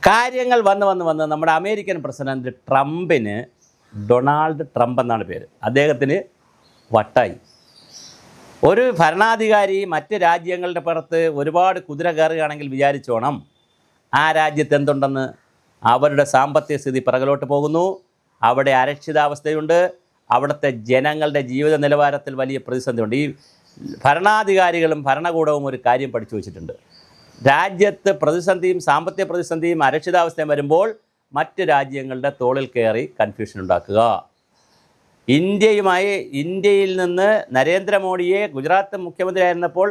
കാര്യങ്ങൾ വന്ന് നമ്മുടെ അമേരിക്കൻ പ്രസിഡന്റ് ട്രംപിന് ഡൊണാൾഡ് ട്രംപ് എന്നാണ് പേര്. അദ്ദേഹത്തിന് വട്ടായി. ഒരു ഭരണാധികാരി മറ്റ് രാജ്യങ്ങളുടെ പുറത്ത് ഒരുപാട് കുതിര കയറുകയാണെങ്കിൽ വിചാരിച്ചോണം ആ രാജ്യത്ത് എന്തുണ്ടെന്ന്. അവരുടെ സാമ്പത്തിക സ്ഥിതി പിറകിലോട്ട് പോകുന്നു, അവിടെ അരക്ഷിതാവസ്ഥയുണ്ട്, അവിടുത്തെ ജനങ്ങളുടെ ജീവിത നിലവാരത്തിൽ വലിയ പ്രതിസന്ധിയുണ്ട്. ഈ ഭരണാധികാരികളും ഭരണകൂടവും ഒരു കാര്യം പഠിച്ചു വച്ചിട്ടുണ്ട്. രാജ്യത്ത് പ്രതിസന്ധിയും സാമ്പത്തിക പ്രതിസന്ധിയും അരക്ഷിതാവസ്ഥയും വരുമ്പോൾ മറ്റ് രാജ്യങ്ങളുടെ തോളിൽ കയറി കൺഫ്യൂഷൻ ഉണ്ടാക്കുക. ഇന്ത്യയിൽ നിന്ന് നരേന്ദ്രമോദിയെ ഗുജറാത്ത് മുഖ്യമന്ത്രിയായിരുന്നപ്പോൾ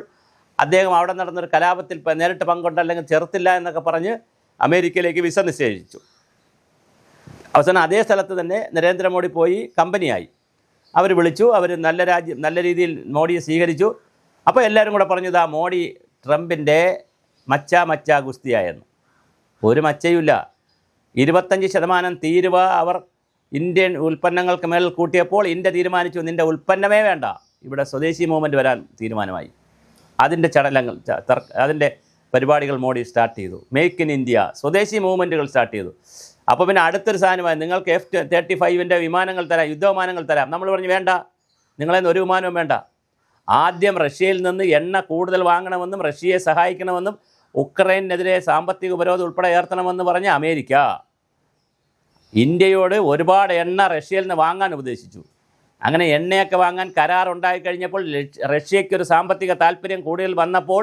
അദ്ദേഹം അവിടെ നടന്നൊരു കലാപത്തിൽ നേരിട്ട് പങ്കുണ്ടല്ലെങ്കിൽ ചെറുത്തില്ല എന്നൊക്കെ പറഞ്ഞ് അമേരിക്കയിലേക്ക് വിസ നിശ്ചയിച്ചു. അവസാനം അതേ സ്ഥലത്ത് തന്നെ നരേന്ദ്രമോദി പോയി കമ്പനിയായി. അവർ വിളിച്ചു, അവർ നല്ല രീതിയിൽ മോഡിയെ സ്വീകരിച്ചു. അപ്പോൾ എല്ലാവരും കൂടെ പറഞ്ഞു, ഇതാ മോഡി ട്രംപിൻ്റെ മച്ചാ ഗുസ്തിയായെന്ന്. ഒരു മച്ചയുമില്ല. 25% തീരുവ അവർ ഇന്ത്യൻ ഉൽപ്പന്നങ്ങൾക്ക് മേൽ കൂട്ടിയപ്പോൾ ഇന്ത്യ തീരുമാനിച്ചു, നിൻ്റെ ഉൽപ്പന്നമേ വേണ്ട, ഇവിടെ സ്വദേശി മൂവ്മെൻറ്റ് വരാൻ തീരുമാനമായി. അതിൻ്റെ അതിൻ്റെ പരിപാടികൾ മോഡി സ്റ്റാർട്ട് ചെയ്തു. മേക്ക് ഇൻ ഇന്ത്യ, സ്വദേശി മൂവ്മെൻറ്റുകൾ സ്റ്റാർട്ട് ചെയ്തു. അപ്പോൾ പിന്നെ അടുത്തൊരു സാധനമായി, നിങ്ങൾക്ക് F-35 വിമാനങ്ങൾ തരാം, യുദ്ധവിമാനങ്ങൾ തരാം. നമ്മൾ പറഞ്ഞു വേണ്ട, നിങ്ങളെന്ന് ഒരു വിമാനവും വേണ്ട. ആദ്യം റഷ്യയിൽ നിന്ന് എണ്ണ കൂടുതൽ വാങ്ങണമെന്നും റഷ്യയെ സഹായിക്കണമെന്നും ഉക്രൈനെതിരെ സാമ്പത്തിക ഉപരോധം ഉൾപ്പെടെ ഉയർത്തണമെന്ന് പറഞ്ഞ അമേരിക്ക ഇന്ത്യയോട് ഒരുപാട് എണ്ണ റഷ്യയിൽ നിന്ന് വാങ്ങാൻ ഉപദേശിച്ചു. അങ്ങനെ എണ്ണയൊക്കെ വാങ്ങാൻ കരാറുണ്ടായിക്കഴിഞ്ഞപ്പോൾ റഷ്യയ്ക്കൊരു സാമ്പത്തിക താല്പര്യം കൂടുതൽ വന്നപ്പോൾ,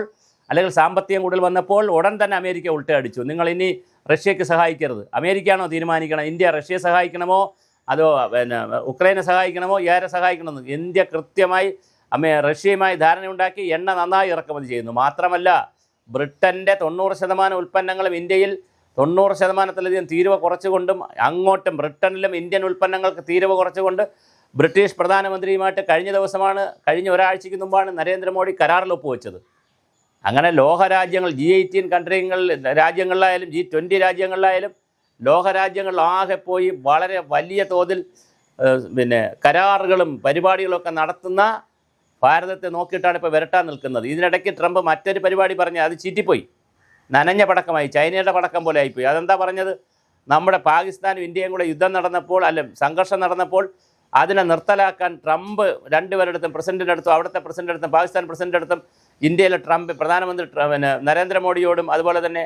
അല്ലെങ്കിൽ സാമ്പത്തികം കൂടുതൽ വന്നപ്പോൾ ഉടൻ തന്നെ അമേരിക്ക ഉൾട്ടയടിച്ചു. നിങ്ങൾ ഇനി റഷ്യയ്ക്ക് സഹായിക്കരുത്. അമേരിക്കയാണോ തീരുമാനിക്കണം ഇന്ത്യ റഷ്യയെ സഹായിക്കണമോ അതോ ഉക്രൈനെ സഹായിക്കണമോ, ആരെ സഹായിക്കണമെന്ന്. ഇന്ത്യ കൃത്യമായി റഷ്യയുമായി ധാരണയുണ്ടാക്കി എണ്ണ നന്നായി ഇറക്കുമതി ചെയ്യുന്നു. മാത്രമല്ല ബ്രിട്ടൻ്റെ 90% ഉൽപ്പന്നങ്ങളും ഇന്ത്യയിൽ 90%-ലധികം തീരുവ കുറച്ചുകൊണ്ടും അങ്ങോട്ടും ബ്രിട്ടനിലും ഇന്ത്യൻ ഉൽപ്പന്നങ്ങൾക്ക് തീരുവ കുറച്ചുകൊണ്ട് ബ്രിട്ടീഷ് പ്രധാനമന്ത്രിയുമായിട്ട് കഴിഞ്ഞ ഒരാഴ്ചയ്ക്ക് മുമ്പാണ് നരേന്ദ്രമോദി കരാറിൽ ഒപ്പുവെച്ചത്. അങ്ങനെ ലോകരാജ്യങ്ങൾ G18 രാജ്യങ്ങളിലായാലും G20 രാജ്യങ്ങളിലായാലും ലോകരാജ്യങ്ങളിലാകെ പോയി വളരെ വലിയ തോതിൽ കരാറുകളും പരിപാടികളൊക്കെ നടത്തുന്ന ഭാരതത്തെ നോക്കിയിട്ടാണ് ഇപ്പോൾ വിരട്ടാൻ നിൽക്കുന്നത്. ഇതിനിടയ്ക്ക് ട്രംപ് മറ്റൊരു പരിപാടി പറഞ്ഞ് അത് ചീറ്റിപ്പോയി. നനഞ്ഞ പടക്കമായി, ചൈനയുടെ പടക്കം പോലെ ആയിപ്പോയി. അതെന്താ പറഞ്ഞത്? നമ്മുടെ പാകിസ്ഥാനും ഇന്ത്യയും കൂടെ യുദ്ധം നടന്നപ്പോൾ, സംഘർഷം നടന്നപ്പോൾ അതിനെ നിർത്തലാക്കാൻ ട്രംപ് രണ്ടുപേരുടെ പ്രസിഡന്റിൻ്റെ അടുത്തും, അവിടുത്തെ പ്രസിഡന്റ് അടുത്തും പാകിസ്ഥാൻ പ്രസിഡന്റ് അടുത്തും ഇന്ത്യയിലെ പ്രധാനമന്ത്രി നരേന്ദ്രമോദിയോടും അതുപോലെ തന്നെ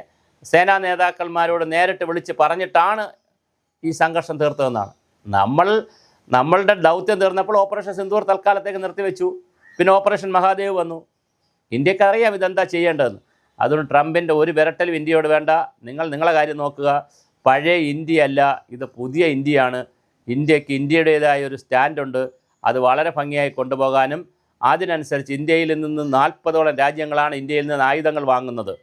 സേനാ നേതാക്കന്മാരോട് നേരിട്ട് വിളിച്ച് പറഞ്ഞിട്ടാണ് ഈ സംഘർഷം തീർത്തതെന്നാണ്. നമ്മളുടെ ദൗത്യം തീർന്നപ്പോൾ ഓപ്പറേഷൻ സിന്ദൂർ തൽക്കാലത്തേക്ക് നിർത്തിവെച്ചു. പിന്നെ ഓപ്പറേഷൻ മഹാദേവ് വന്നു. ഇന്ത്യക്കറിയാം ഇതെന്താ ചെയ്യേണ്ടതെന്ന്. അതുകൊണ്ട് ട്രംപിൻ്റെ ഒരു വിരട്ടലും ഇന്ത്യയോട് വേണ്ട. നിങ്ങളെ കാര്യം നോക്കുക. പഴയ ഇന്ത്യയല്ല, ഇത് പുതിയ ഇന്ത്യയാണ്. ഇന്ത്യക്ക് ഇന്ത്യയുടേതായ ഒരു സ്റ്റാൻഡുണ്ട്. അത് വളരെ ഭംഗിയായി കൊണ്ടുപോകാനും അതിനനുസരിച്ച് ഇന്ത്യയിൽ നിന്ന് 40ഓളം രാജ്യങ്ങളാണ് ഇന്ത്യയിൽ നിന്ന് ആയുധങ്ങൾ വാങ്ങുന്നത്.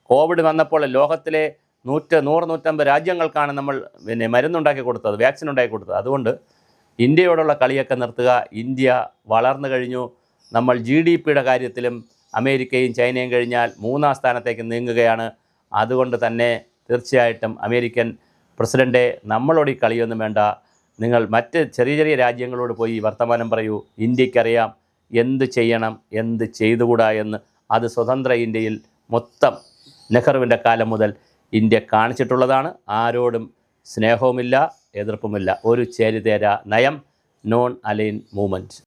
കോവിഡ് വന്നപ്പോൾ ലോകത്തിലെ 100-150 രാജ്യങ്ങൾക്കാണ് നമ്മൾ മരുന്നുണ്ടാക്കി കൊടുത്തത്, വാക്സിൻ ഉണ്ടാക്കി കൊടുത്തത്. അതുകൊണ്ട് ഇന്ത്യയോടുള്ള കളിയൊക്കെ നിർത്തുക. ഇന്ത്യ വളർന്നു കഴിഞ്ഞു. നമ്മൾ GDP-യുടെ കാര്യത്തിലും അമേരിക്കയും ചൈനയും കഴിഞ്ഞാൽ 3ാം സ്ഥാനത്തേക്ക് നീങ്ങുകയാണ്. അതുകൊണ്ട് തന്നെ തീർച്ചയായിട്ടും അമേരിക്കൻ പ്രസിഡൻറ്റ് നമ്മളോട് ഈ കളിയൊന്നും വേണ്ട. നിങ്ങൾ മറ്റ് ചെറിയ രാജ്യങ്ങളോട് പോയി വർത്തമാനം പറയൂ. ഇന്ത്യക്കറിയാം എന്ത് ചെയ്യണം, എന്ത് ചെയ്തുകൂടാ എന്ന്. അത് സ്വതന്ത്ര ഇന്ത്യയിൽ മൊത്തം നെഹ്റുവിൻ്റെ കാലം മുതൽ ഇന്ത്യ കാണിച്ചിട്ടുള്ളതാണ്. ആരോടും സ്നേഹവുമില്ല, എതിർപ്പുമില്ല. ഒരു ചേരിതേര നയം, നോൺ അലൈൻ മൂവ്മെൻറ്റ്.